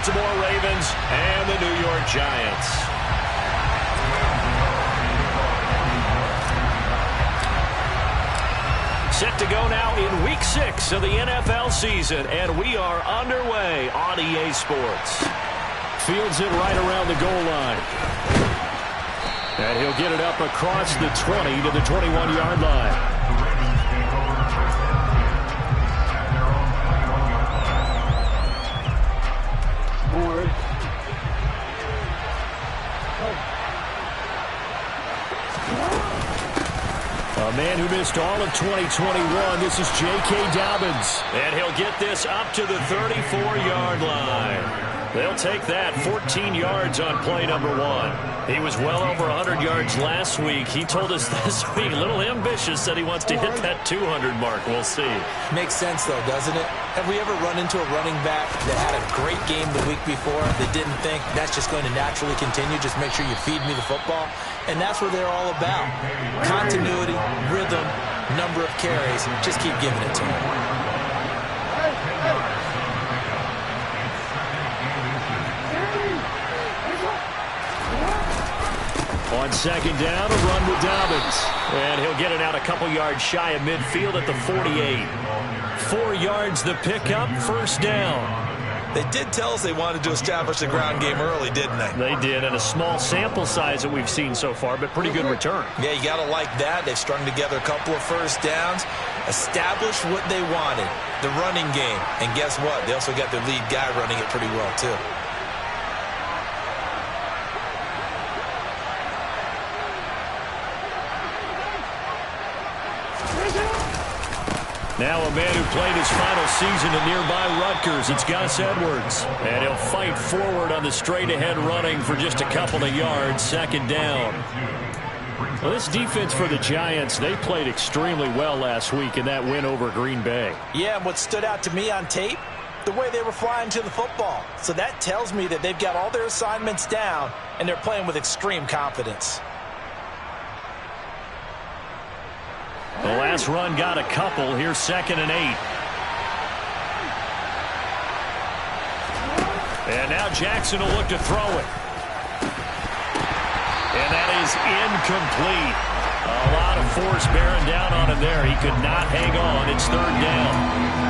Baltimore Ravens and the New York Giants. Set to go now in Week 6 of the NFL season, and we are underway on EA Sports. Fields it right around the goal line. And he'll get it up across the 20 to the 21-yard line. A man who missed all of 2021, this is J.K. Dobbins. And he'll get this up to the 34-yard line. They'll take that 14 yards on play number 1. He was well over 100 yards last week. He told us this week, a little ambitious, said he wants to hit that 200 mark. We'll see. Makes sense, though, doesn't it? Have we ever run into a running back that had a great game the week before that didn't think that's just going to naturally continue? Just make sure you feed me the football. And that's what they're all about. Continuity, rhythm, number of carries. Just keep giving it to him. On second down, a run with Dobbins. And he'll get it out a couple yards shy of midfield at the 48. 4 yards the pickup, first down. They did tell us they wanted to establish the ground game early, didn't they? They did, and a small sample size that we've seen so far, but pretty good return. Yeah, you got to like that. They've strung together a couple of first downs, established what they wanted, the running game. And guess what? They also got their lead guy running it pretty well, too. Now a man who played his final season in nearby Rutgers, it's Gus Edwards. And he'll fight forward on the straight-ahead running for just a couple of yards, second down. Well, this defense for the Giants, they played extremely well last week in that win over Green Bay. Yeah, and what stood out to me on tape, the way they were flying to the football. So that tells me that they've got all their assignments down, and they're playing with extreme confidence. The last run got a couple. Here's 2nd and 8. And now Jackson will look to throw it. And that is incomplete. A lot of force bearing down on him there. He could not hang on. It's 3rd down.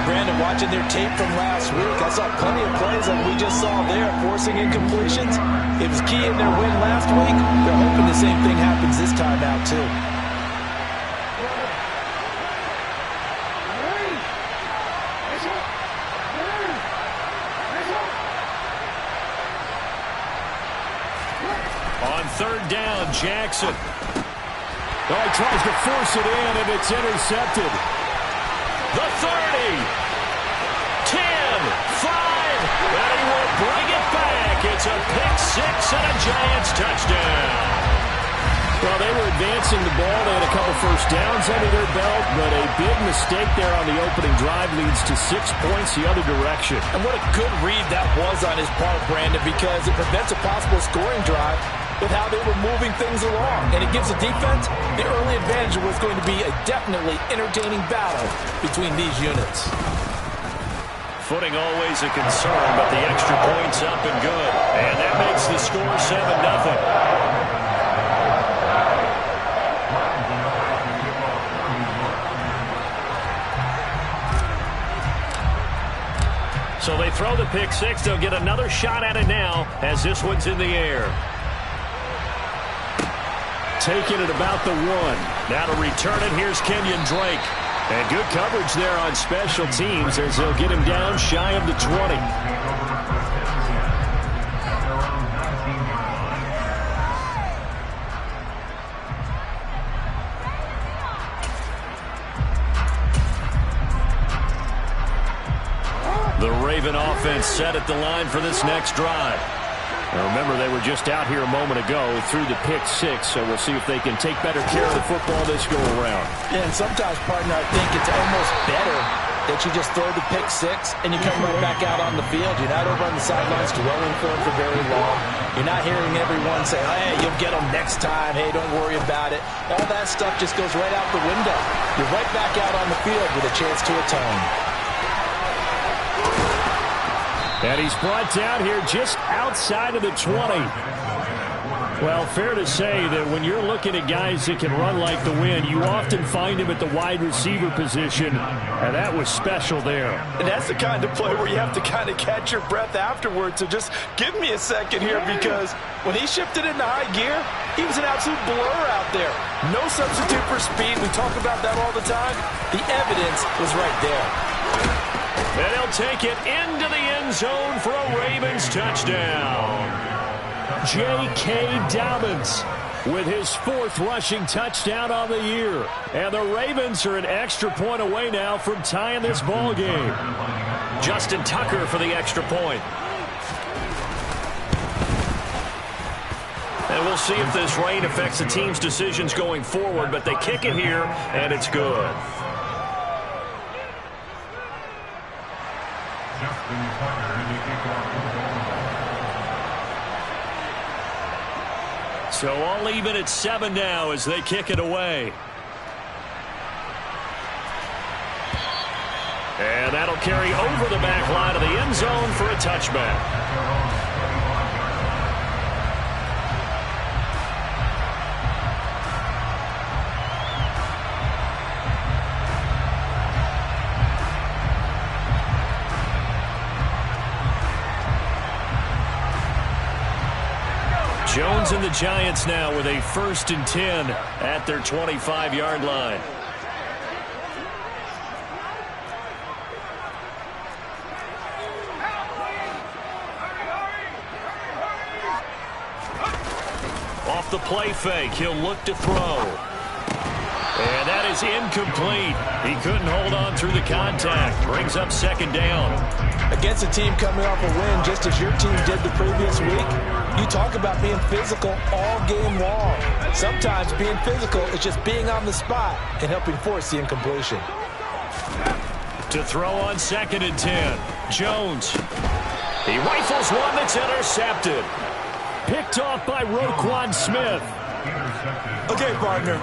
Brandon, watching their tape from last week, I saw plenty of plays like we just saw there, forcing incompletions. It was key in their win last week. They're hoping the same thing happens this time out, too. On 3rd down, Jackson. Oh, he tries to force it in, and it's intercepted. The 30. 10. 5. And he will bring it back. It's a pick six and a Giants touchdown. Well, they were advancing the ball. They had a couple first downs under their belt, but a big mistake there on the opening drive leads to 6 points the other direction. And what a good read that was on his part, Brandon, because it prevents a possible scoring drive with how they were moving things along. And it gives the defense the early advantage. Was going to be a definitely entertaining battle between these units. Footing always a concern, but the extra point's up and good. And that makes the score 7-0. So they throw the pick six. They'll get another shot at it now as this one's in the air. Taking it about the 1. Now to return it, here's Kenyon Drake. And good coverage there on special teams as they'll get him down shy of the 20. The Raven offense set at the line for this next drive. Now remember, they were just out here a moment ago through the pick six, so we'll see if they can take better care of the football this go-around. Yeah, and sometimes, partner, I think it's almost better that you just throw the pick six and you come right back out on the field. You're not over on the sidelines dwelling for him for very long. You're not hearing everyone say, hey, you'll get them next time. Hey, don't worry about it. All that stuff just goes right out the window. You're right back out on the field with a chance to atone. And he's brought down here just outside of the 20. Well, fair to say that when you're looking at guys that can run like the wind, you often find him at the wide receiver position, and that was special there. And that's the kind of play where you have to kind of catch your breath afterwards. So just give me a second here, because when he shifted into high gear, he was an absolute blur out there. No substitute for speed. We talk about that all the time. The evidence was right there. And he'll take it into the end zone for a Ravens touchdown. J.K. Dobbins with his 4th rushing touchdown on the year. And the Ravens are an extra point away now from tying this ball game. Justin Tucker for the extra point. And we'll see if this rain affects the team's decisions going forward, but they kick it here, and it's good. So all even at 7 now as they kick it away. And that'll carry over the back line of the end zone for a touchback. Jones and the Giants now with a 1st and 10 at their 25-yard line. Off the play fake, he'll look to throw. And that is incomplete. He couldn't hold on through the contact. Brings up 2nd down. Against a team coming off a win, just as your team did the previous week, you talk about being physical all game long. Sometimes being physical is just being on the spot and helping force the incompletion. To throw on 2nd and 10. Jones. He rifles one that's intercepted. Picked off by Roquan Smith. Okay, partner.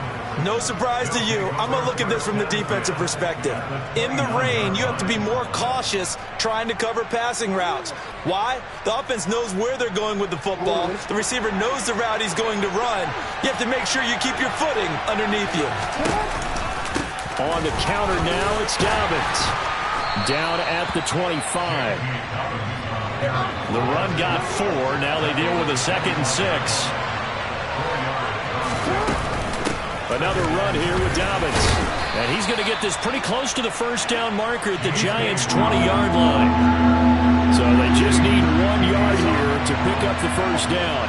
No surprise to you. I'm going to look at this from the defensive perspective. In the rain, you have to be more cautious trying to cover passing routes. Why? The offense knows where they're going with the football. The receiver knows the route he's going to run. You have to make sure you keep your footing underneath you. On the counter now, it's Dobbins. Down at the 25. The run got 4. Now they deal with a 2nd and 6. Another run here with Dobbins. And he's going to get this pretty close to the 1st down marker at the Giants' 20-yard line. So they just need 1 yard here to pick up the 1st down.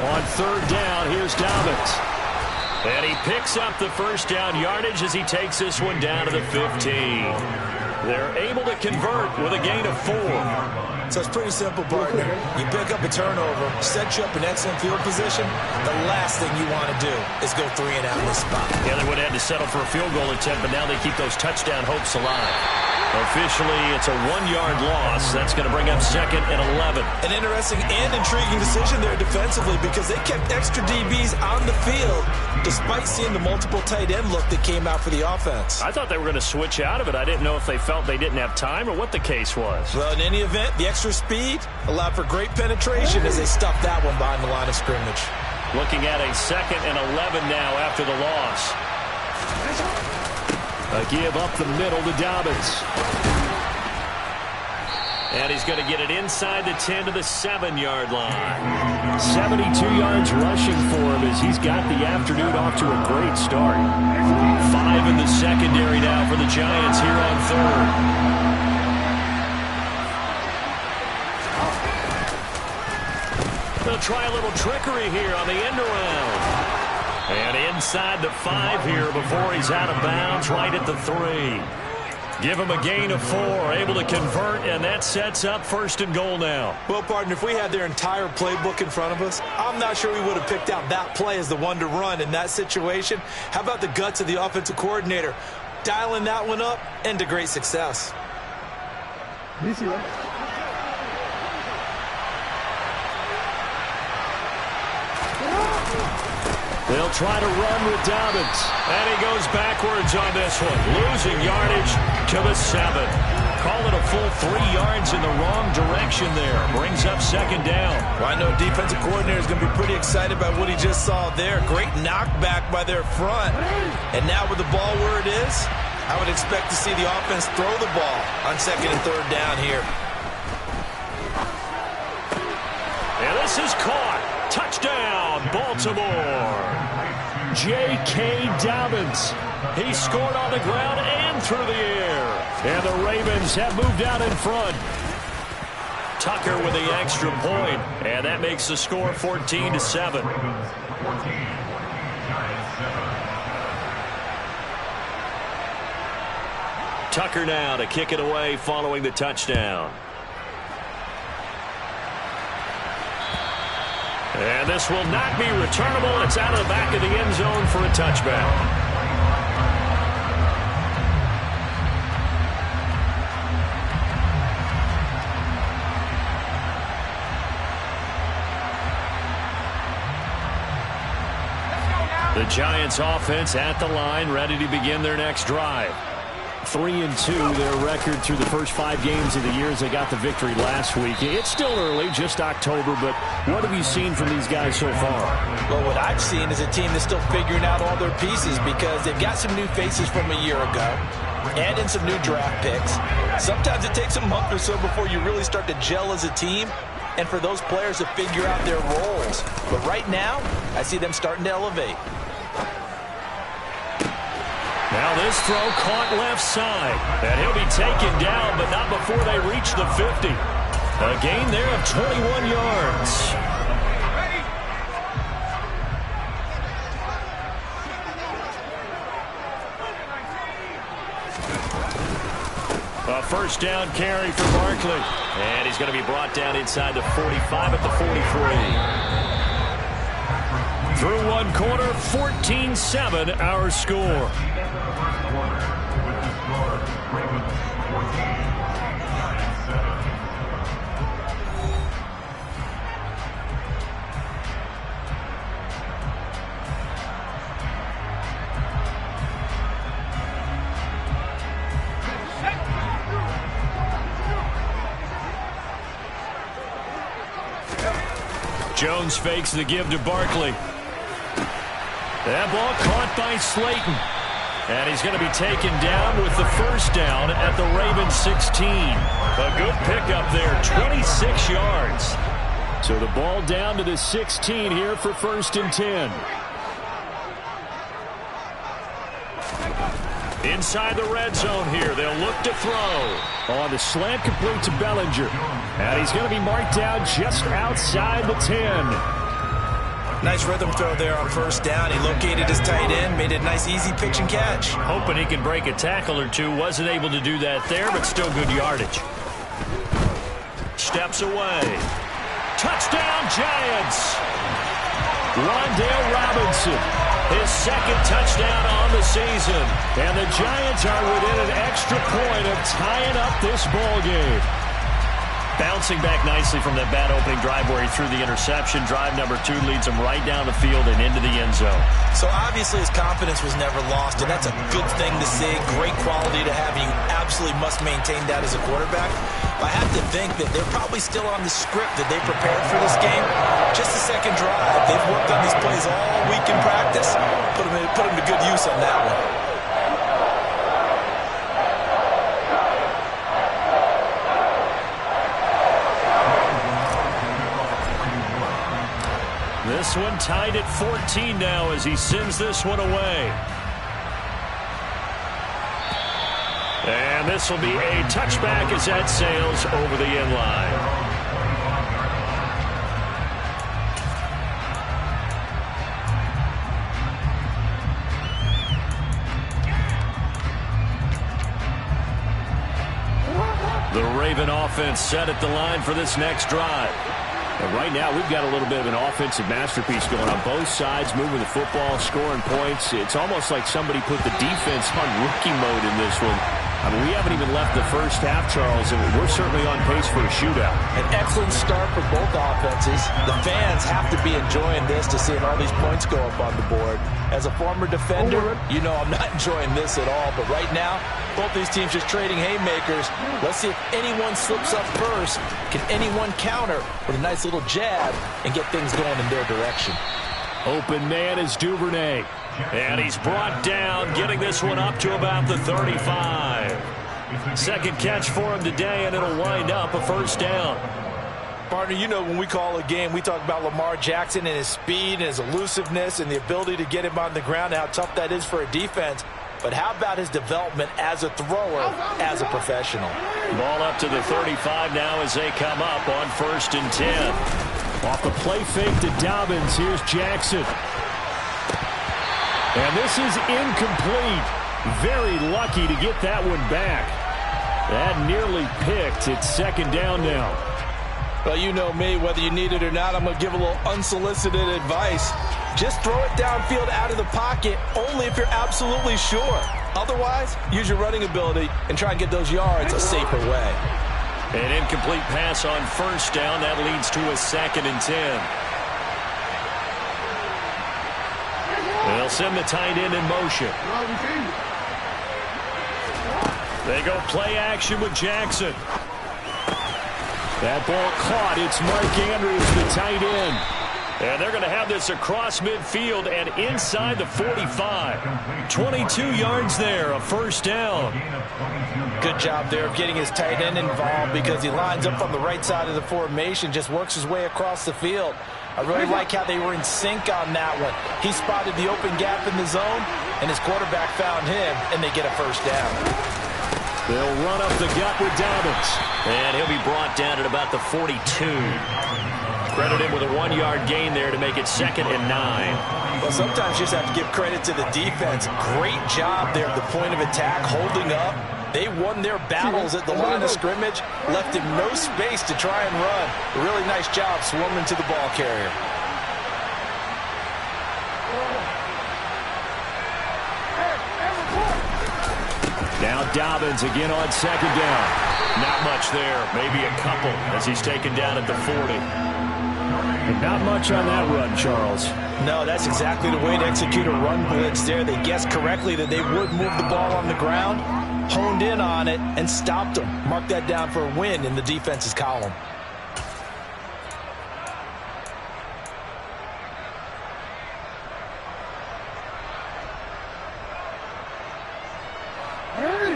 On 3rd down, here's Dobbins. And he picks up the 1st down yardage as he takes this one down to the 15. They're able to convert with a gain of 4. So it's pretty simple, partner. You pick up a turnover, set you up in excellent field position. The last thing you want to do is go 3 and out in this spot. Yeah, they would have had to settle for a field goal attempt, but now they keep those touchdown hopes alive. Officially, it's a 1-yard loss. That's going to bring up 2nd and 11. An interesting and intriguing decision there defensively, because they kept extra DBs on the field despite seeing the multiple tight end look that came out for the offense. I thought they were going to switch out of it. I didn't know if they felt they didn't have time or what the case was. Well, in any event, the extra speed allowed for great penetration as they stuffed that one behind the line of scrimmage. Looking at a 2nd and 11 now after the loss. A give up the middle to Dobbins. And he's going to get it inside the 10 to the 7-yard line. 72 yards rushing for him as he's got the afternoon off to a great start. 5 in the secondary now for the Giants here on 3rd. They'll try a little trickery here on the end around. And inside the 5 here before he's out of bounds, right at the 3. Give him a gain of 4, able to convert, and that sets up 1st and goal now. Well, partner, if we had their entire playbook in front of us, I'm not sure we would have picked out that play as the one to run in that situation. How about the guts of the offensive coordinator? Dialing that one up, and to great success. Easy, right? They'll try to run with Dobbins. And he goes backwards on this one, losing yardage to the 7. Call it a full 3 yards in the wrong direction there. Brings up second down. Well, I know defensive coordinator is going to be pretty excited about what he just saw there. Great knockback by their front. And now with the ball where it is, I would expect to see the offense throw the ball on second and third down here. And this is caught. Touchdown, Baltimore. J.K. Dobbins. He scored on the ground and through the air. And the Ravens have moved out in front. Tucker with the extra point. And that makes the score 14-7. Tucker now to kick it away following the touchdown. And this will not be returnable. It's out of the back of the end zone for a touchback. The Giants offense at the line, ready to begin their next drive. 3-2, their record through the first 5 games of the year as they got the victory last week. It's still early, just October, but what have you seen from these guys so far? Well, what I've seen is a team that's still figuring out all their pieces because they've got some new faces from a year ago and in some new draft picks. Sometimes it takes a month or so before you really start to gel as a team and for those players to figure out their roles. But right now, I see them starting to elevate. Now this throw caught left side. And he'll be taken down, but not before they reach the 50. A gain there of 21 yards. A first down carry for Barkley. And he's going to be brought down inside the 45 at the 43. Through one quarter, 14-7 our score. Jones fakes the give to Barkley. That ball caught by Slayton. And he's going to be taken down with the first down at the Ravens 16. A good pickup there, 26 yards. So the ball down to the 16 here for 1st and 10. Inside the red zone here, they'll look to throw. On the slant complete to Bellinger. And he's going to be marked down just outside the 10. Nice rhythm throw there on first down. He located his tight end, made a nice easy pitch and catch. Hoping he could break a tackle or two. Wasn't able to do that there, but still good yardage. Steps away. Touchdown, Giants! Wan'Dale Robinson, his 2nd touchdown on the season. And the Giants are within an extra point of tying up this ball game. Bouncing back nicely from that bad opening drive where he threw the interception. Drive number 2 leads him right down the field and into the end zone. So obviously his confidence was never lost, and that's a good thing to see. Great quality to have, and you absolutely must maintain that as a quarterback. But I have to think that they're probably still on the script that they prepared for this game. Just the second drive. They've worked on these plays all week in practice. Put them to good use on that one. This one tied at 14 now as he sends this one away. And this will be a touchback as that sails over the end line. The Raven offense set at the line for this next drive. And right now, we've got a little bit of an offensive masterpiece going on both sides, moving the football, scoring points. It's almost like somebody put the defense on rookie mode in this one. I mean, we haven't even left the first half, Charles, and we're certainly on pace for a shootout. An excellent start for both offenses. The fans have to be enjoying this to seeing all these points go up on the board. As a former defender, you know I'm not enjoying this at all. But right now, both these teams just trading haymakers. Let's see if anyone slips up first. Can anyone counter with a nice little jab and get things going in their direction? Open man is Duvernay. And he's brought down, getting this one up to about the 35. Second catch for him today, and it'll wind up a first down. Partner, you know when we call a game, we talk about Lamar Jackson and his speed and his elusiveness and the ability to get him on the ground and how tough that is for a defense. But how about his development as a thrower, as a professional? Ball up to the 35 now as they come up on 1st and 10. Off the play fake to Dobbins, here's Jackson. And this is incomplete. Very lucky to get that one back. That nearly picked. It's 2nd down now. Well, you know me, whether you need it or not, I'm going to give a little unsolicited advice. Just throw it downfield out of the pocket, only if you're absolutely sure. Otherwise, use your running ability and try and get those yards a safer way. An incomplete pass on 1st down. That leads to a 2nd and 10. They'll send the tight end in motion. They go play action with Jackson. That ball caught. It's Mark Andrews, the tight end. And they're going to have this across midfield and inside the 45. 22 yards there, a 1st down. Good job there of getting his tight end involved because he lines up on the right side of the formation, just works his way across the field. I really like how they were in sync on that one. He spotted the open gap in the zone, and his quarterback found him, and they get a 1st down. They'll run up the gut with Dobbins. And he'll be brought down at about the 42. Credit him with a 1-yard gain there to make it 2nd and 9. Well, sometimes you just have to give credit to the defense. Great job there at the point of attack, holding up. They won their battles at the line of scrimmage, left him no space to try and run. A really nice job swarming to the ball carrier. Now Dobbins again on 2nd down. Not much there, maybe a couple as he's taken down at the 40. And not much on that run, Charles. No, that's exactly the way to execute a run blitz there. They guessed correctly that they would move the ball on the ground, honed in on it, and stopped them. Mark that down for a win in the defense's column.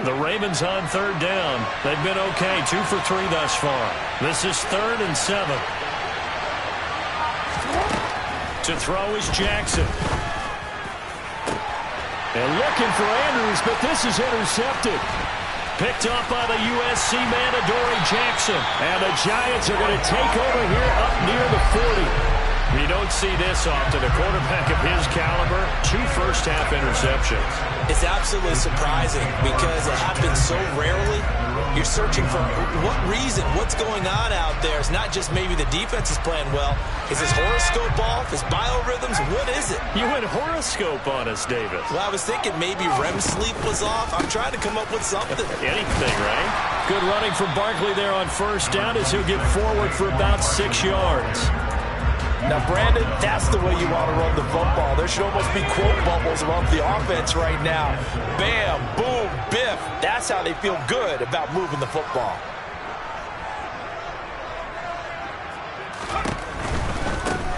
The Ravens on 3rd down. They've been okay, 2 for 3 thus far. This is 3rd and 7. To throw is Jackson. And looking for Andrews, but this is intercepted. Picked up by the USC man, Adoree Jackson. And the Giants are going to take over here up near the 40. You don't see this often. A quarterback of his caliber, 2 first-half interceptions. It's absolutely surprising because it happens so rarely. You're searching for what reason, what's going on out there. It's not just maybe the defense is playing well. Is his horoscope off? His biorhythms? What is it? You went horoscope on us, Davis. Well, I was thinking maybe REM sleep was off. I'm trying to come up with something. Anything, right? Good running from Barkley there on 1st down as he'll get forward for about 6 yards. Now, Brandon, that's the way you want to run the football. There should almost be quote bubbles around the offense right now. Bam, boom, biff. That's how they feel good about moving the football.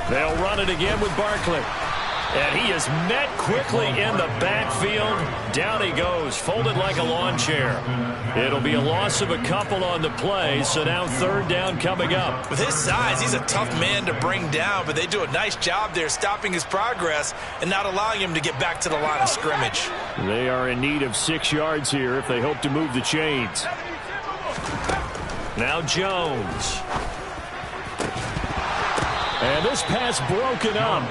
They'll run it again with Barkley. And he is met quickly in the backfield. Down he goes, folded like a lawn chair. It'll be a loss of a couple on the play, so now 3rd down coming up. With his size, he's a tough man to bring down, but they do a nice job there stopping his progress and not allowing him to get back to the line of scrimmage. They are in need of 6 yards here if they hope to move the chains. Now Jones. And this pass broken up.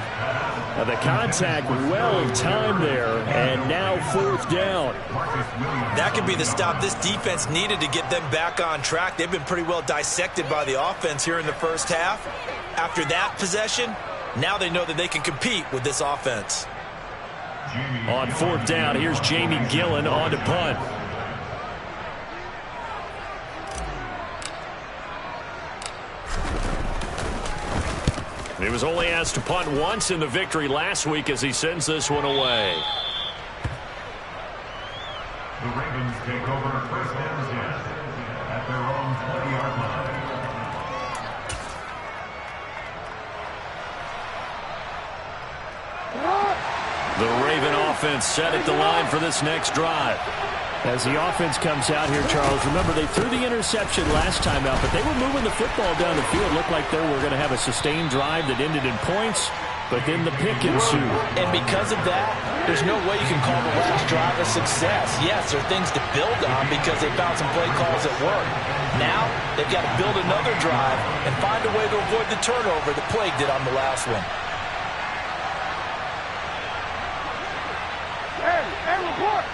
The contact well timed there, and now 4th down. That could be the stop this defense needed to get them back on track. They've been pretty well dissected by the offense here in the 1st half. After that possession, now they know that they can compete with this offense. On 4th down, here's Jamie Gillen on to punt. He was only asked to punt once in the victory last week as he sends this one away. The Ravens take over first and 10 at their own 20-yard line. The Raven offense set at the line for this next drive. As the offense comes out here, Charles, remember they threw the interception last time out, but they were moving the football down the field. Looked like they were going to have a sustained drive that ended in points, but then the pick ensued. And because of that, there's no way you can call the last drive a success. Yes, there are things to build on because they found some play calls that work. Now, they've got to build another drive and find a way to avoid the turnover the Plague did on the last one. Hey, report!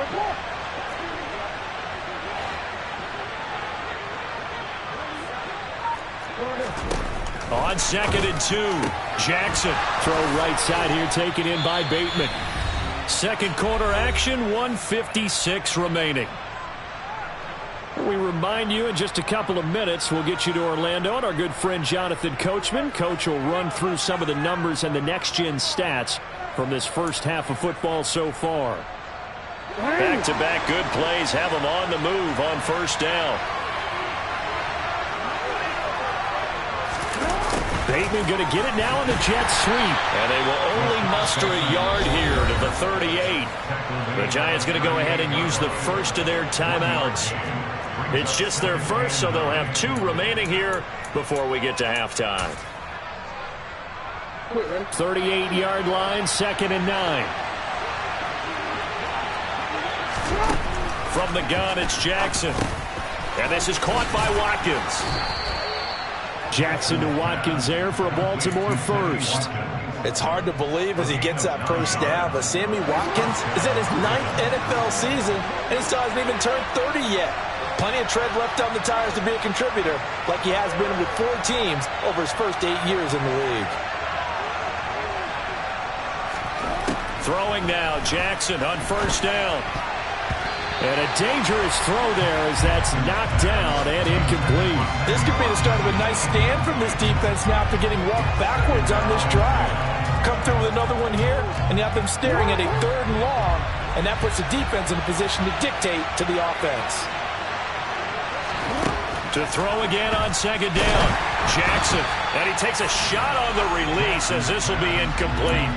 Report! On 2nd and 2, Jackson. Throw right side here, taken in by Bateman. Second quarter action, 1:56 remaining. We remind you in just a couple of minutes, we'll get you to Orlando and our good friend Jonathan Coachman. Coach will run through some of the numbers and the next-gen stats from this first half of football so far. Back-to-back good plays have them on the move on first down. Bateman going to get it now on the jet sweep. And they will only muster a yard here to the 38. The Giants going to go ahead and use the first of their timeouts. It's just their first, so they'll have 2 remaining here before we get to halftime. 38-yard line, 2nd and 9. From the gun, it's Jackson. And this is caught by Watkins. Jackson to Watkins there for a Baltimore first. It's hard to believe as he gets that first down, but Sammy Watkins is in his 9th NFL season, and he still hasn't even turned 30 yet. Plenty of tread left on the tires to be a contributor, like he has been with 4 teams over his first 8 years in the league. Throwing now, Jackson on first down. And a dangerous throw there as that's knocked down and incomplete. This could be the start of a nice stand from this defense now after getting walked backwards on this drive. Come through with another one here, and you have them staring at a 3rd and long, and that puts the defense in a position to dictate to the offense. To throw again on 2nd down, Jackson. And he takes a shot on the release as this will be incomplete.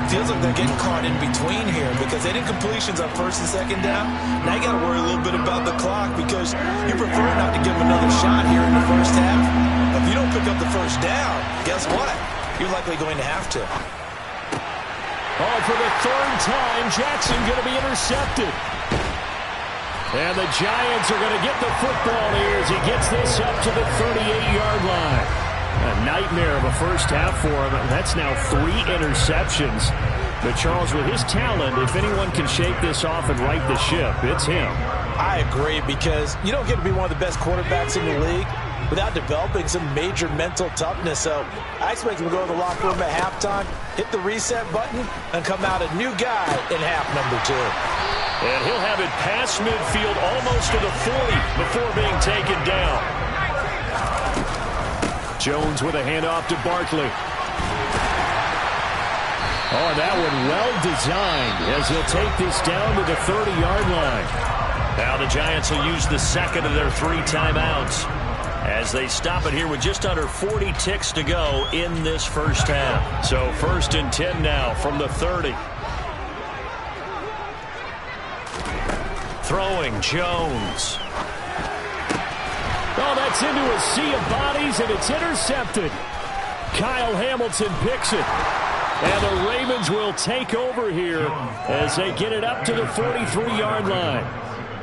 Feels like they're getting caught in between here because they did completions on 1st and 2nd down. Now you got to worry a little bit about the clock because you prefer not to give them another shot here in the first half. If you don't pick up the first down, guess what? You're likely going to have to. Oh, for the 3rd time, Jackson going to be intercepted. And the Giants are going to get the football here as he gets this up to the 38-yard line. A nightmare of a first half for him. That's now 3 interceptions. But Charles, with his talent, if anyone can shake this off and right the ship, it's him. I agree because you don't get to be one of the best quarterbacks in the league without developing some major mental toughness. So I expect him to go to the locker room at halftime, hit the reset button, and come out a new guy in half number 2. And he'll have it past midfield almost to the 40 before being taken down. Jones with a handoff to Barkley. Oh, that one well designed as he'll take this down to the 30-yard line. Now the Giants will use the 2nd of their 3 timeouts as they stop it here with just under 40 ticks to go in this first half. So 1st and 10 now from the 30. Throwing, Jones. Oh, that's into a sea of bodies, and it's intercepted. Kyle Hamilton picks it. And the Ravens will take over here as they get it up to the 43-yard line.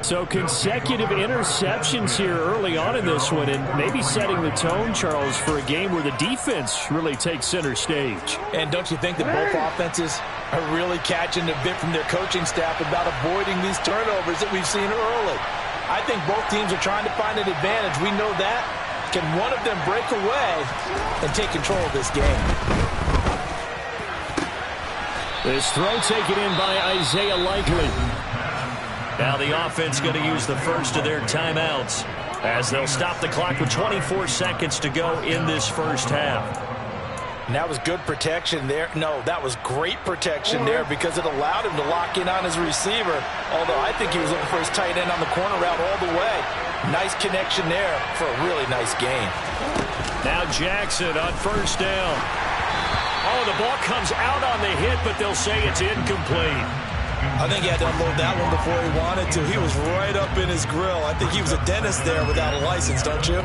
So consecutive interceptions here early on in this one, and maybe setting the tone, Charles, for a game where the defense really takes center stage. And don't you think that both offenses are really catching a bit from their coaching staff about avoiding these turnovers that we've seen early? I think both teams are trying to find an advantage. We know that. Can one of them break away and take control of this game? This throw taken in by Isaiah Likely. Now the offense going to use the first of their timeouts as they'll stop the clock with 24 seconds to go in this first half. And that was good protection there. No, that was great protection there because it allowed him to lock in on his receiver. Although I think he was looking for his tight end on the corner route all the way. Nice connection there for a really nice gain. Now Jackson on first down. Oh, the ball comes out on the hit, but they'll say it's incomplete. I think he had to unload that one before he wanted to. He was right up in his grill. I think he was a dentist there without a license, don't you?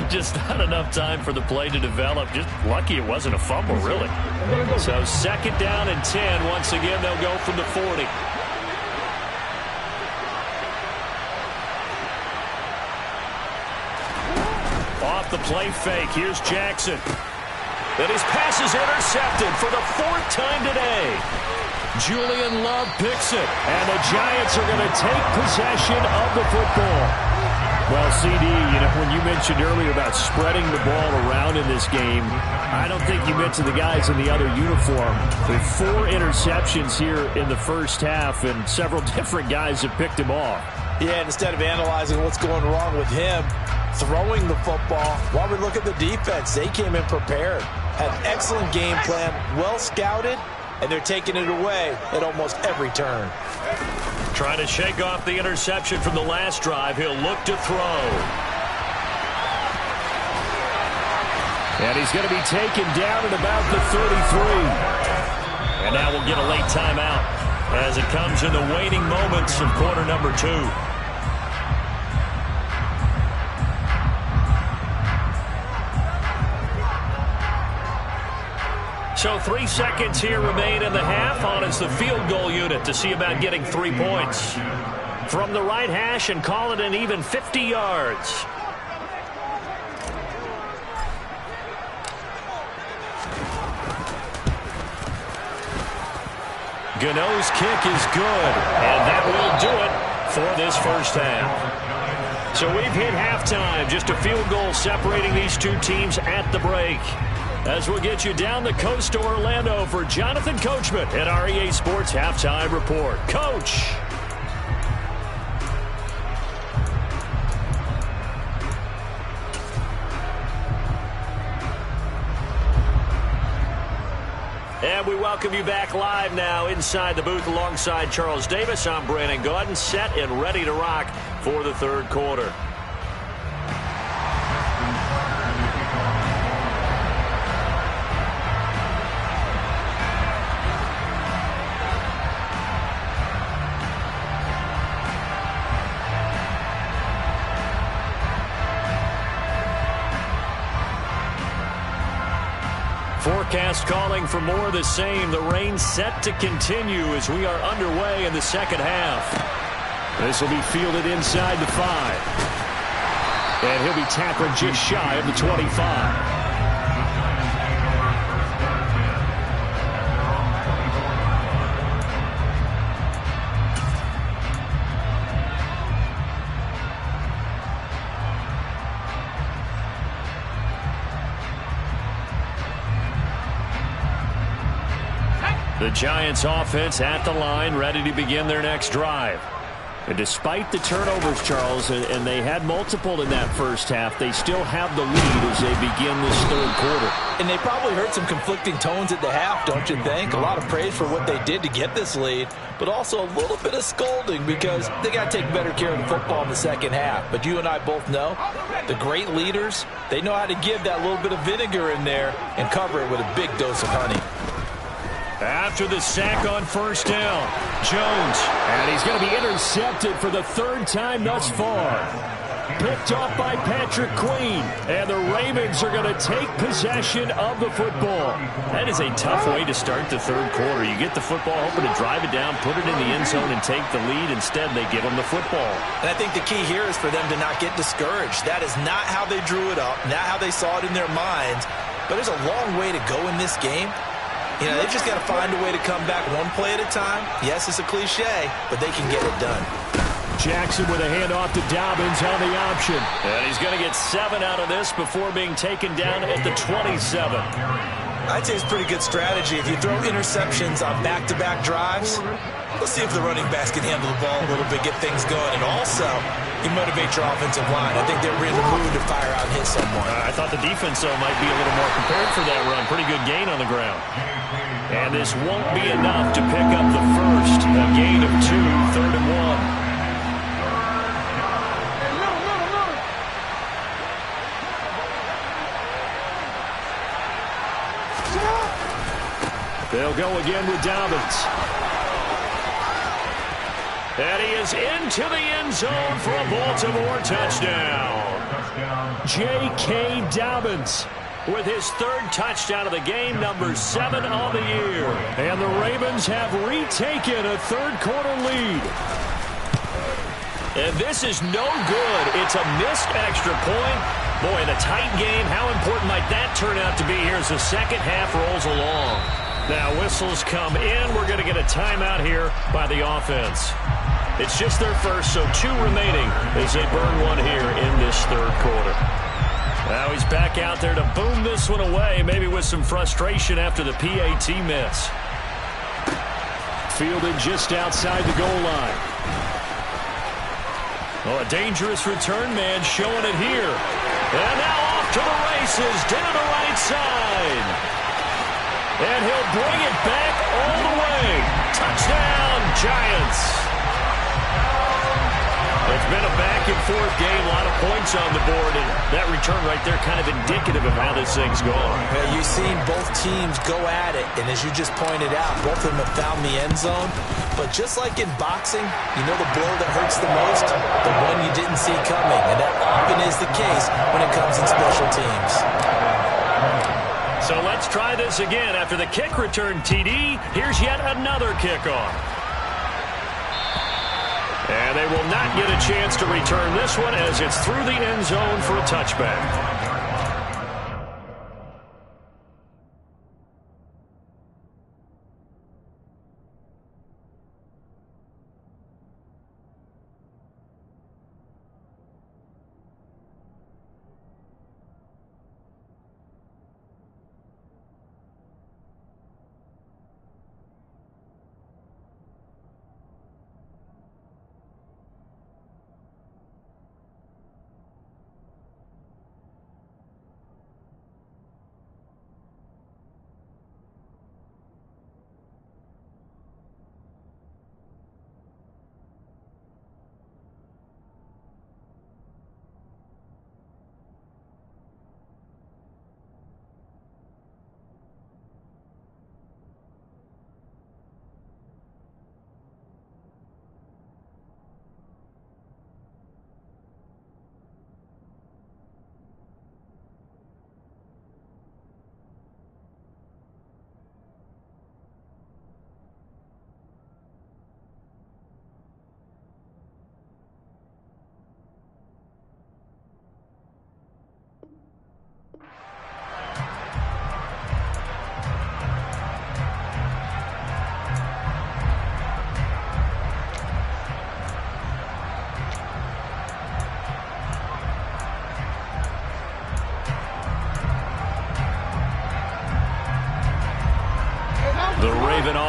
Just not enough time for the play to develop. Just lucky it wasn't a fumble, really. So second down and 10. Once again, they'll go from the 40. Off the play fake. Here's Jackson. And his pass is intercepted for the 4th time today. Julian Love picks it, and the Giants are going to take possession of the football. Well, CD, when you mentioned earlier about spreading the ball around in this game, I don't think you mentioned the guys in the other uniform. There are 4 interceptions here in the first half, and several different guys have picked him off. Yeah, and instead of analyzing what's going wrong with him, throwing the football, while we look at the defense, they came in prepared, had an excellent game plan, well scouted, and they're taking it away at almost every turn. Trying to shake off the interception from the last drive. He'll look to throw. And he's going to be taken down at about the 33. And now we'll get a late timeout as it comes in the waning moments of quarter number 2. So 3 seconds here remain in the half. On is the field goal unit to see about getting 3 points. From the right hash and call it an even 50 yards. Gano's kick is good, and that will do it for this first half. So we've hit halftime. Just a field goal separating these two teams at the break. As we'll get you down the coast to Orlando for Jonathan Coachman at our EA Sports Halftime Report. Coach. And we welcome you back live now inside the booth alongside Charles Davis. I'm Brandon Gaudin, set and ready to rock for the third quarter. Forecast calling for more of the same. The rain set to continue as we are underway in the second half. This will be fielded inside the 5. And he'll be tackled just shy of the 25. The Giants offense at the line, ready to begin their next drive. And despite the turnovers, Charles, and they had multiple in that first half, they still have the lead as they begin this third quarter. And they probably heard some conflicting tones at the half, don't you think? A lot of praise for what they did to get this lead, but also a little bit of scolding because they got to take better care of the football in the second half. But you and I both know the great leaders, they know how to give that little bit of vinegar in there and cover it with a big dose of honey. After the sack on first down, Jones. And he's going to be intercepted for the 3rd time thus far. Picked off by Patrick Queen. And the Ravens are going to take possession of the football. That is a tough way to start the third quarter. You get the football, hoping to drive it down, put it in the end zone, and take the lead. Instead, they give them the football. And I think the key here is for them to not get discouraged. That is not how they drew it up, not how they saw it in their minds. But there's a long way to go in this game. You know, they've just got to find a way to come back one play at a time. Yes, it's a cliche, but they can get it done. Jackson with a handoff to Dobbins on the option. And he's going to get 7 out of this before being taken down at the 27. I'd say it's pretty good strategy. If you throw interceptions on back-to-back drives, let's see if the running backs can handle the ball a little bit, get things going. And also, You motivate your offensive line. I think they're in the mood to fire out and hit someone. I thought the defense, though, might be a little more prepared for that run. Pretty good gain on the ground. And this won't be enough to pick up the first. A gain of 2, 3rd and 1. They'll go again with Dobbins. And he is into the end zone for a Baltimore touchdown. J.K. Dobbins with his 3rd touchdown of the game, number 7 on the year. And the Ravens have retaken a 3rd quarter lead. And this is no good. It's a missed extra point. Boy, in a tight game, how important might that turn out to be here as the second half rolls along? Now whistles come in. We're going to get a timeout here by the offense. It's just their first, so 2 remaining as they burn one here in this 3rd quarter. Now he's back out there to boom this one away, maybe with some frustration after the PAT miss. Fielded just outside the goal line. Oh, a dangerous return man showing it here. And now off to the races, down the right side. And he'll bring it back all the way. Touchdown, Giants. It's been a back-and-forth game, a lot of points on the board, and that return right there kind of indicative of how this thing's going. Well, you've seen both teams go at it, and as you just pointed out, both of them have found the end zone. But just like in boxing, you know the blow that hurts the most? The one you didn't see coming, and that often is the case when it comes in special teams. So let's try this again. After the kick return, TD, here's yet another kickoff. And they will not get a chance to return this one as it's through the end zone for a touchback.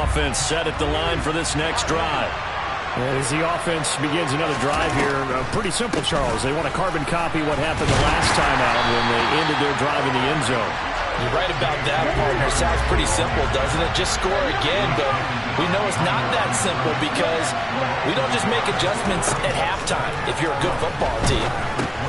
Offense set at the line for this next drive. As the offense begins another drive here, pretty simple, Charles. They want to carbon copy what happened the last time out when they ended their drive in the end zone. You're right about that, partner. Sounds pretty simple, doesn't it? Just score again, but we know it's not that simple because we don't just make adjustments at halftime if you're a good football team.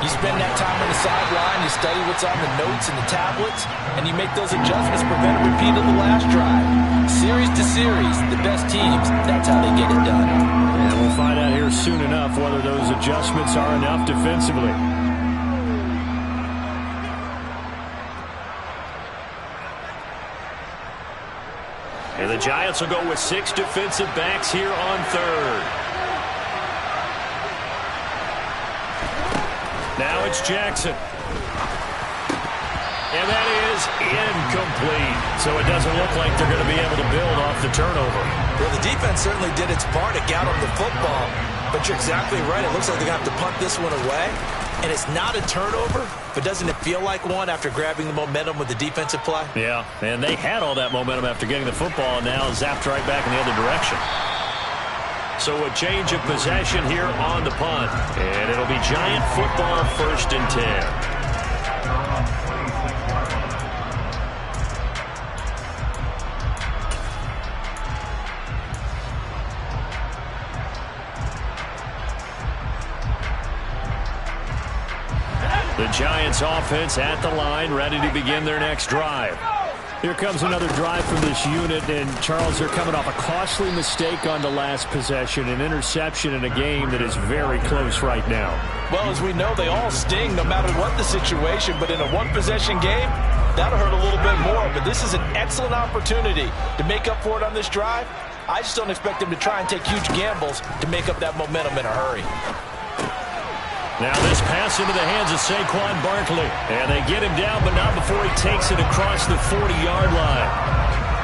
You spend that time on the sideline, you study what's on the notes and the tablets, and you make those adjustments, prevent a repeat of the last drive. Series to series, the best teams, that's how they get it done. And we'll find out here soon enough whether those adjustments are enough defensively. And the Giants will go with 6 defensive backs here on 3rd. Now it's Jackson. And that is incomplete. So it doesn't look like they're going to be able to build off the turnover. Well, the defense certainly did its part to get on the football. But you're exactly right. It looks like they're going to have to punt this one away. And it's not a turnover, but doesn't it feel like one after grabbing the momentum with the defensive play? Yeah, and they had all that momentum after getting the football and now zapped right back in the other direction. So a change of possession here on the punt. And it'll be Giant football, 1st and 10. The Giants offense at the line, ready to begin their next drive. Here comes another drive from this unit, and Charles, they're coming off a costly mistake on the last possession, an interception in a game that is very close right now. Well, as we know, they all sting no matter what the situation, but in a one-possession game, that'll hurt a little bit more. But this is an excellent opportunity to make up for it on this drive. I just don't expect them to try and take huge gambles to make up that momentum in a hurry. Now this pass into the hands of Saquon Barkley. And they get him down, but not before he takes it across the 40-yard line.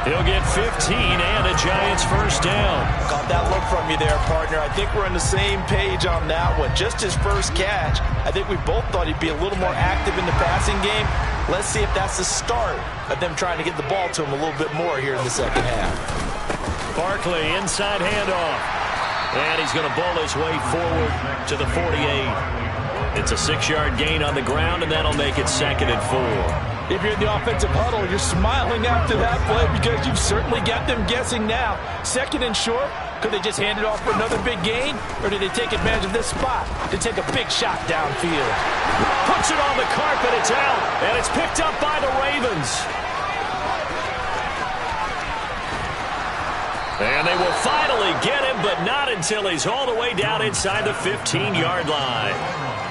He'll get 15 and a Giants 1st down. Got that look from you there, partner. I think we're on the same page on that one. Just his first catch. I think we both thought he'd be a little more active in the passing game. Let's see if that's the start of them trying to get the ball to him a little bit more here in the second half. Barkley, inside handoff. And he's going to bowl his way forward to the 48. It's a 6-yard gain on the ground, and that'll make it 2nd and 4. If you're in the offensive huddle, you're smiling after that play because you've certainly got them guessing now. 2nd and short, could they just hand it off for another big gain? Or did they take advantage of this spot to take a big shot downfield? Puts it on the carpet, it's out, and it's picked up by the Ravens. And they will finally get him, but not until he's all the way down inside the 15-yard line.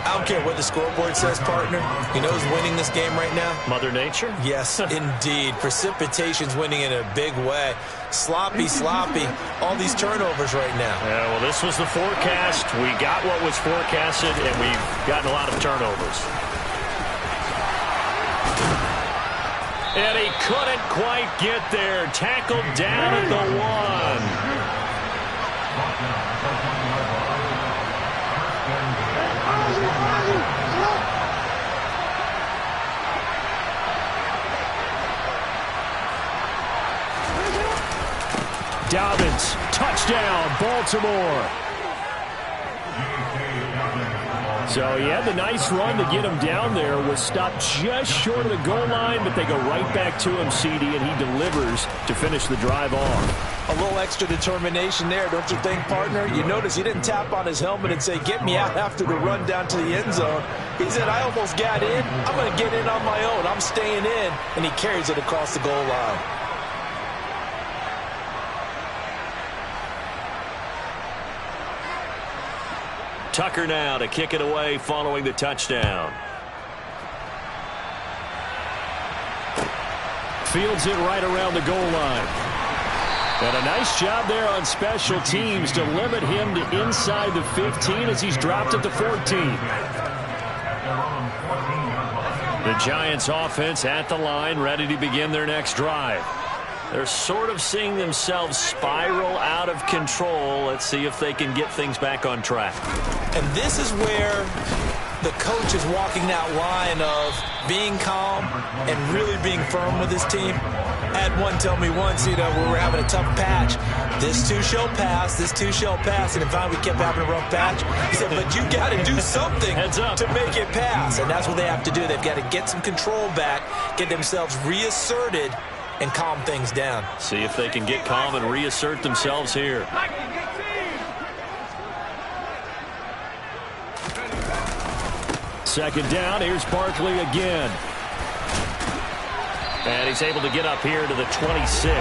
I don't care what the scoreboard says, partner. You know who's winning this game right now? Mother Nature? Yes, indeed. Precipitation's winning in a big way. Sloppy, all these turnovers right now. Yeah, well, this was the forecast. We got what was forecasted, and we've gotten a lot of turnovers. And he couldn't quite get there. Tackled down at the 1. Dobbins, touchdown, Baltimore. So he had the nice run to get him down there, was stopped just short of the goal line, but they go right back to him, CD, and he delivers to finish the drive off. A little extra determination there, don't you think, partner? You notice he didn't tap on his helmet and say, get me out after the run down to the end zone. He said, I almost got in. I'm going to get in on my own. I'm staying in. And he carries it across the goal line. Tucker now to kick it away following the touchdown. Fields it right around the goal line. And a nice job there on special teams to limit him to inside the 15 as he's dropped at the 14. The Giants offense at the line, ready to begin their next drive. They're sort of seeing themselves spiral out of control. Let's see if they can get things back on track. And this is where the coach is walking that line of being calm and really being firm with his team. I had one tell me once, we were having a tough patch. This too shall pass, this too shall pass. And in fact, we kept having a rough patch. He said, but you got to do something to make it pass. And that's what they have to do. They've got to get some control back, get themselves reasserted, and calm things down. See if they can get calm and reassert themselves here. Second down, here's Barkley again. And he's able to get up here to the 26.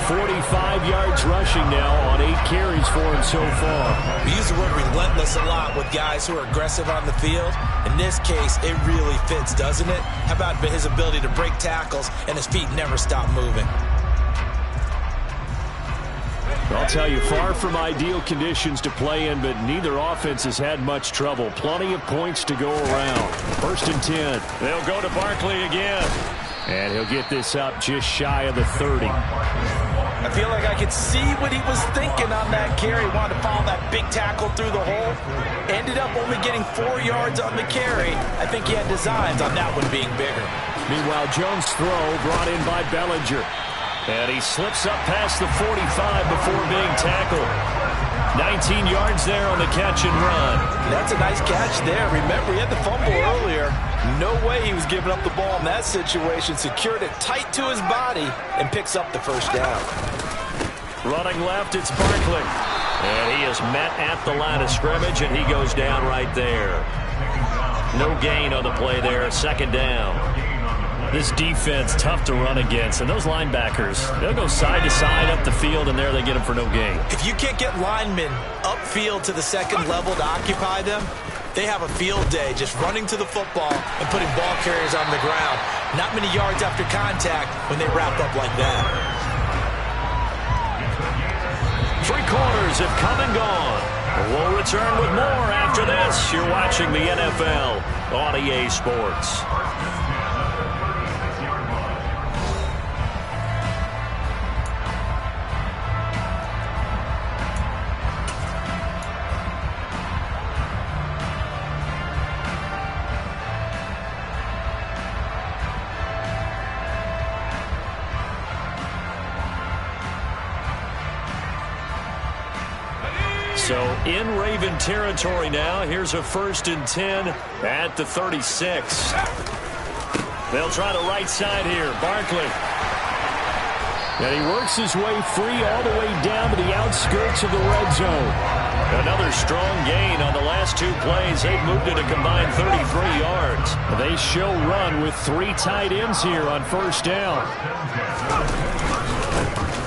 45 yards rushing now on 8 carries for him so far. We use the word relentless a lot with guys who are aggressive on the field. In this case, it really fits, doesn't it? How about his ability to break tackles and his feet never stop moving? I'll tell you, far from ideal conditions to play in, but neither offense has had much trouble. Plenty of points to go around. 1st and 10. They'll go to Barkley again. And he'll get this up just shy of the 30. I feel like I could see what he was thinking on that carry. Wanted to follow that big tackle through the hole. Ended up only getting 4 yards on the carry. I think he had designs on that one being bigger. Meanwhile, Jones' throw brought in by Bellinger. And he slips up past the 45 before being tackled. 19 yards there on the catch and run. That's a nice catch there. Remember, he had the fumble earlier. No way he was giving up the ball in that situation. Secured it tight to his body and picks up the first down. Running left, it's Barkley. And he is met at the line of scrimmage, and he goes down right there. No gain on the play there, second down. This defense, tough to run against. And those linebackers, they'll go side to side up the field, and there they get them for no gain. If you can't get linemen upfield to the second level to occupy them, they have a field day just running to the football and putting ball carriers on the ground. Not many yards after contact when they wrap up like that. Three quarters have come and gone. We'll return with more after this. You're watching the NFL on EA Sports. So in Raven territory now. Here's a 1st and 10 at the 36. They'll try the right side here. Barkley. And he works his way free all the way down to the outskirts of the red zone. Another strong gain on the last two plays. They've moved it a combined 33 yards. They show run with 3 tight ends here on 1st down.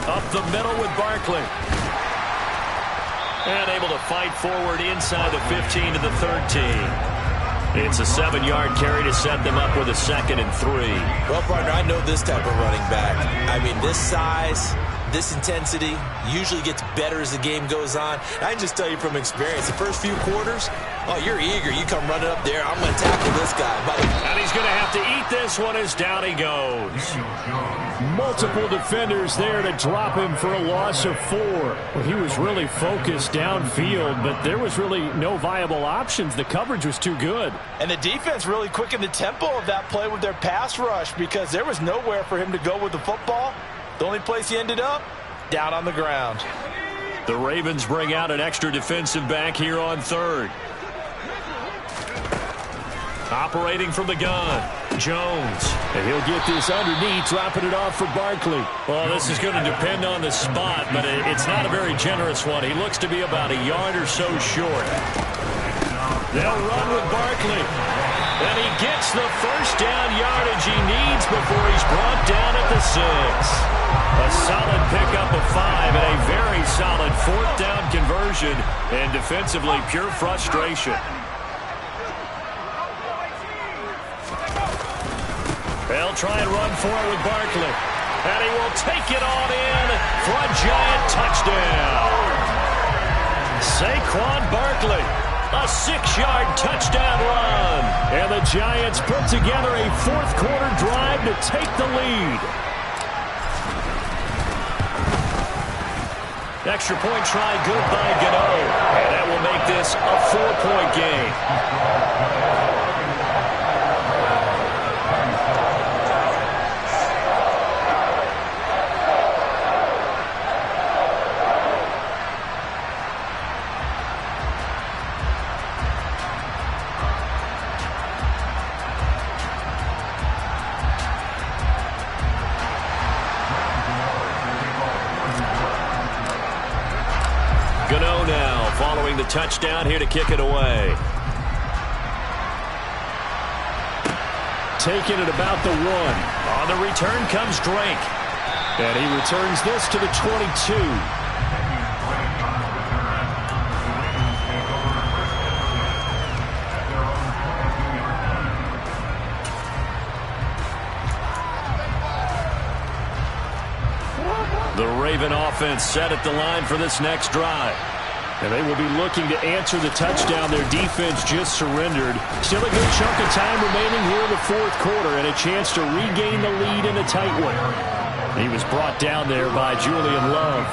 Up the middle with Barkley. And able to fight forward inside the 15 to the 13. It's a 7-yard carry to set them up with a 2nd and 3. Well, partner, I know this type of running back. I mean, this size, this intensity usually gets better as the game goes on. I can just tell you from experience, the first few quarters, oh, you're eager. You come running up there. I'm going to tackle this guy. And he's going to have to eat this one as down he goes. Multiple defenders there to drop him for a loss of 4. Well, he was really focused downfield, but there was really no viable options. The coverage was too good. And the defense really quickened the tempo of that play with their pass rush because there was nowhere for him to go with the football. The only place he ended up, down on the ground. The Ravens bring out an extra defensive back here on 3rd. Operating from the gun, Jones. And he'll get this underneath, dropping it off for Barkley. Well, this is going to depend on the spot, but it's not a very generous one. He looks to be about a yard or so short. They'll run with Barkley. And he gets the first down yardage he needs before he's brought down at the 6. A solid pickup of 5 and a very solid 4th down conversion. And defensively, pure frustration. They'll try and run for it with Barkley. And he will take it on in for a giant touchdown. Saquon Barkley, a 6-yard touchdown run. And the Giants put together a 4th quarter drive to take the lead. Extra point try good by Gano. And that will make this a 4-point game. Gano now following the touchdown here to kick it away. Taking it about the 1. On the return comes Drake. And he returns this to the 22. The Raven offense set at the line for this next drive. And they will be looking to answer the touchdown their defense just surrendered. Still a good chunk of time remaining here in the 4th quarter and a chance to regain the lead in a tight one. He was brought down there by Julian Love.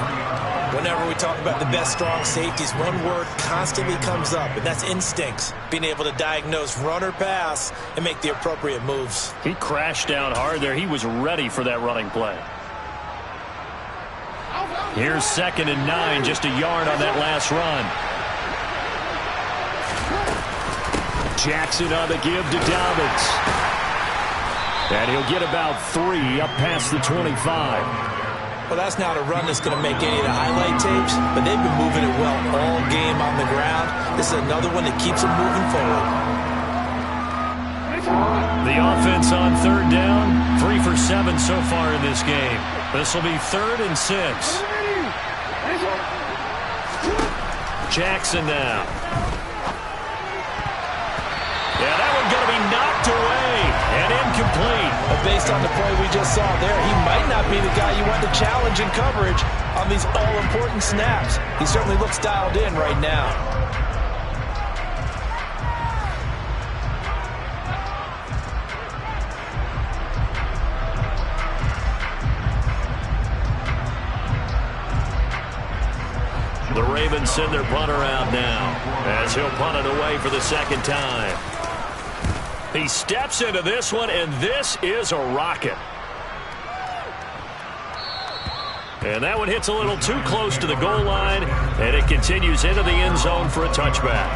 Whenever we talk about the best strong safeties, one word constantly comes up, and that's instincts. Being able to diagnose run or pass and make the appropriate moves. He crashed down hard there. He was ready for that running play. Here's 2nd and 9, just a yard on that last run. Jackson on the give to Dobbins. And he'll get about 3 up past the 25. Well, that's not a run that's going to make any of the highlight tapes, but they've been moving it well all game on the ground. This is another one that keeps them moving forward. The offense on 3rd down, 3 for 7 so far in this game. This will be 3rd and 6. Jackson now. Yeah, that one's going to be knocked away and incomplete. But based on the play we just saw there, he might not be the guy you want to challenge in coverage on these all-important snaps. He certainly looks dialed in right now. The Ravens send their punter out now as he'll punt it away for the 2nd time. He steps into this one, and this is a rocket. And that one hits a little too close to the goal line, and it continues into the end zone for a touchback.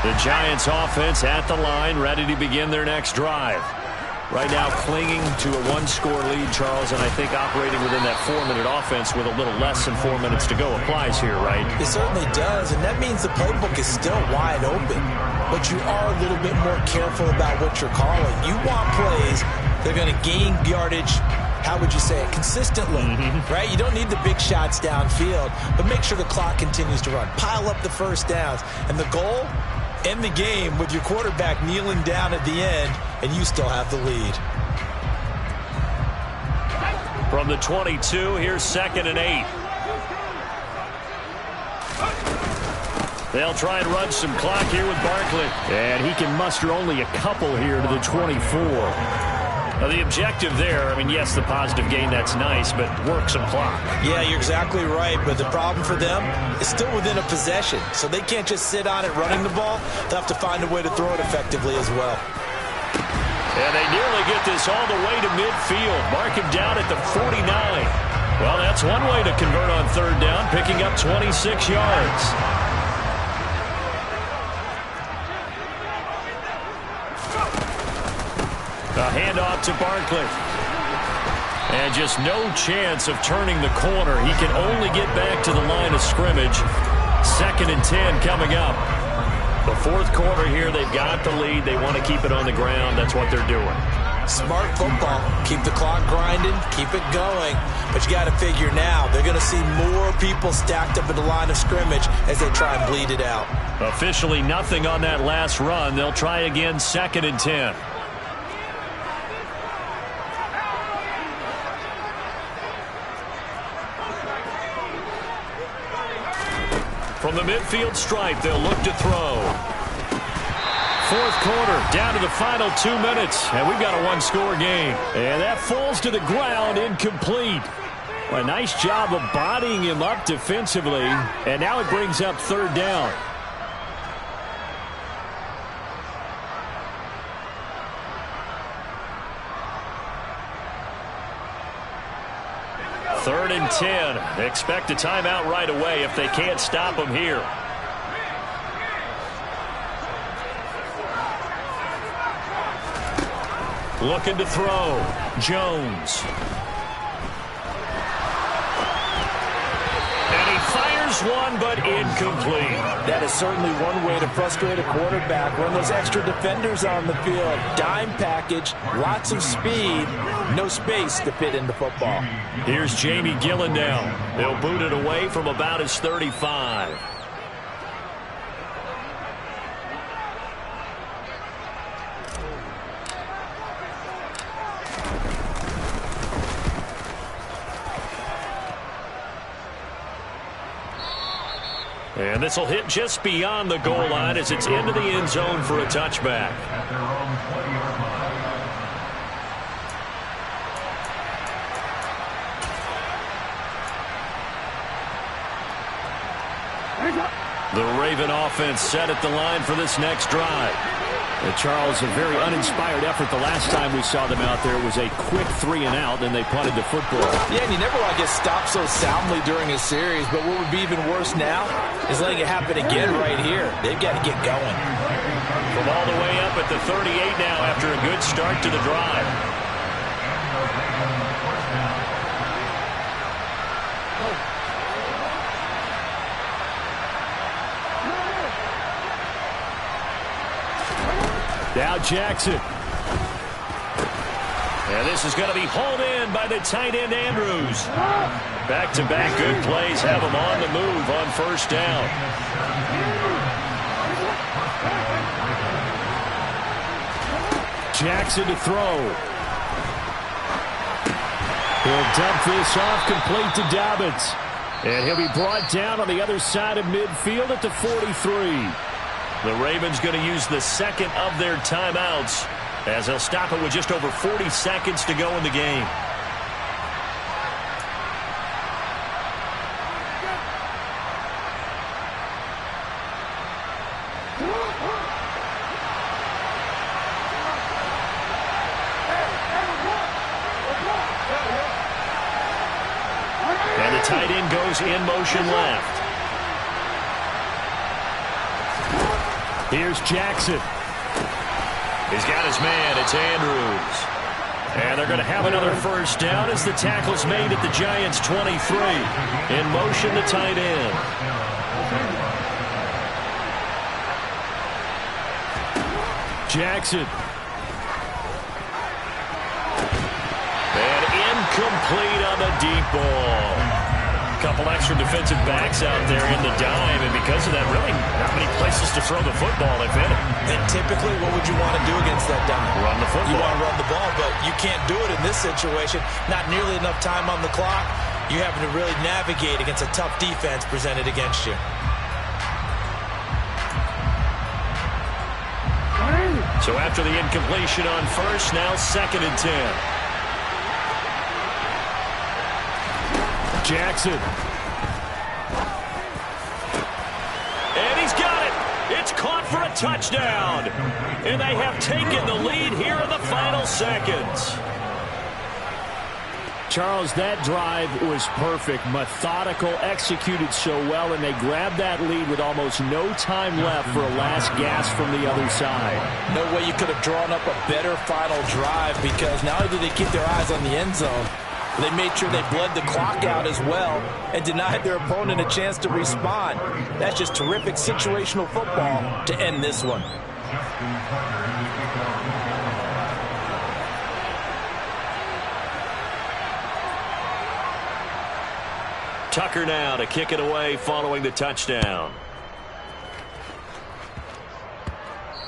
The Giants offense at the line, ready to begin their next drive. Right now clinging to a 1-score lead, Charles, and I think operating within that 4-minute offense with a little less than 4 minutes to go applies here, right? It certainly does, and that means the playbook is still wide open. But you are a little bit more careful about what you're calling. You want plays that are going to gain yardage, how would you say it, consistently, right? You don't need the big shots downfield, but make sure the clock continues to run. Pile up the first downs, and the goal, end the game with your quarterback kneeling down at the end, and you still have the lead. From the 22, here's 2nd and 8. They'll try and run some clock here with Barkley. And he can muster only a couple here to the 24. Now, the objective there, I mean, yes, the positive gain, that's nice, but work some clock. Yeah, you're exactly right, but the problem for them is still within a possession, so they can't just sit on it running the ball. They'll have to find a way to throw it effectively as well. And they nearly get this all the way to midfield. Mark him down at the 49. Well, that's one way to convert on 3rd down, picking up 26 yards. A handoff to Barkley. And just no chance of turning the corner. He can only get back to the line of scrimmage. 2nd and 10 coming up. The 4th quarter here, they've got the lead. They want to keep it on the ground. That's what they're doing. Smart football. Keep the clock grinding. Keep it going. But you got to figure now, they're going to see more people stacked up at the line of scrimmage as they try and bleed it out. Officially nothing on that last run. They'll try again, 2nd and 10. From the midfield stripe, they'll look to throw. 4th quarter, down to the final 2 minutes, and we've got a 1-score game. And that falls to the ground, incomplete. A nice job of bodying him up defensively, and now it brings up 3rd down. Third and 10. Expect a timeout right away if they can't stop him here. Looking to throw. Jones. And he fires one, but incomplete. That is certainly one way to frustrate a quarterback. Run those extra defenders on the field. Dime package, lots of speed, no space to fit into football. Here's Jamie Gillen now. They'll boot it away from about his 35. And this will hit just beyond the goal line as it's into the end zone for a touchback. At their own 20-yard line. The Raven offense set at the line for this next drive. Charles, a very uninspired effort the last time we saw them out there. It was a quick 3 and out, and they punted the football. Yeah, and you never want to get stopped so soundly during a series, but what would be even worse now is letting it happen again right here. They've got to get going. From all the way up at the 38 now after a good start to the drive. Now Jackson. And this is going to be hauled in by the tight end Andrews. Back-to-back good plays have him on the move on first down. Jackson to throw. He'll dump this off complete to Dobbins. And he'll be brought down on the other side of midfield at the 43. The Ravens going to use the second of their timeouts as they'll stop it with just over 40 seconds to go in the game. And the tight end goes in motion left. Here's Jackson. He's got his man. It's Andrews. And they're going to have another first down as the tackle's made at the Giants' 23. In motion, the tight end. Jackson. And incomplete on the deep ball. Couple extra defensive backs out there in the dime, and because of that, really not many places to throw the football, if any. And typically, what would you want to do against that dime? Run the football. You want to run the ball, but you can't do it in this situation. Not nearly enough time on the clock. You're having to really navigate against a tough defense presented against you. So after the incompletion on first, now 2nd and 10. Jackson. And he's got it. It's caught for a touchdown. And they have taken the lead here in the final seconds. Charles, that drive was perfect. Methodical, executed so well, and they grabbed that lead with almost no time left for a last gasp from the other side. No way you could have drawn up a better final drive, because not only did they keep their eyes on the end zone, they made sure they bled the clock out as well and denied their opponent a chance to respond. That's just terrific situational football to end this one. Tucker now to kick it away following the touchdown.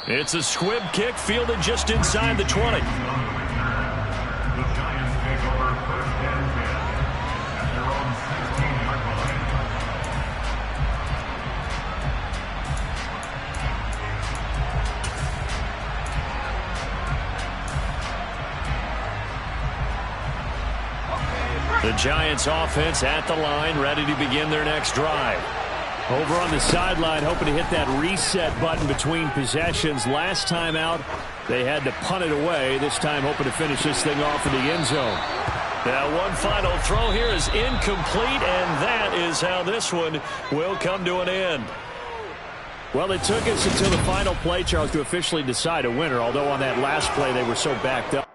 It's a squib kick fielded just inside the 20. The Giants offense at the line, ready to begin their next drive. Over on the sideline, hoping to hit that reset button between possessions. Last time out, they had to punt it away. This time hoping to finish this thing off in the end zone. Now one final throw here is incomplete, and that is how this one will come to an end. Well, it took us until the final play, Charles, to officially decide a winner, although on that last play they were so backed up.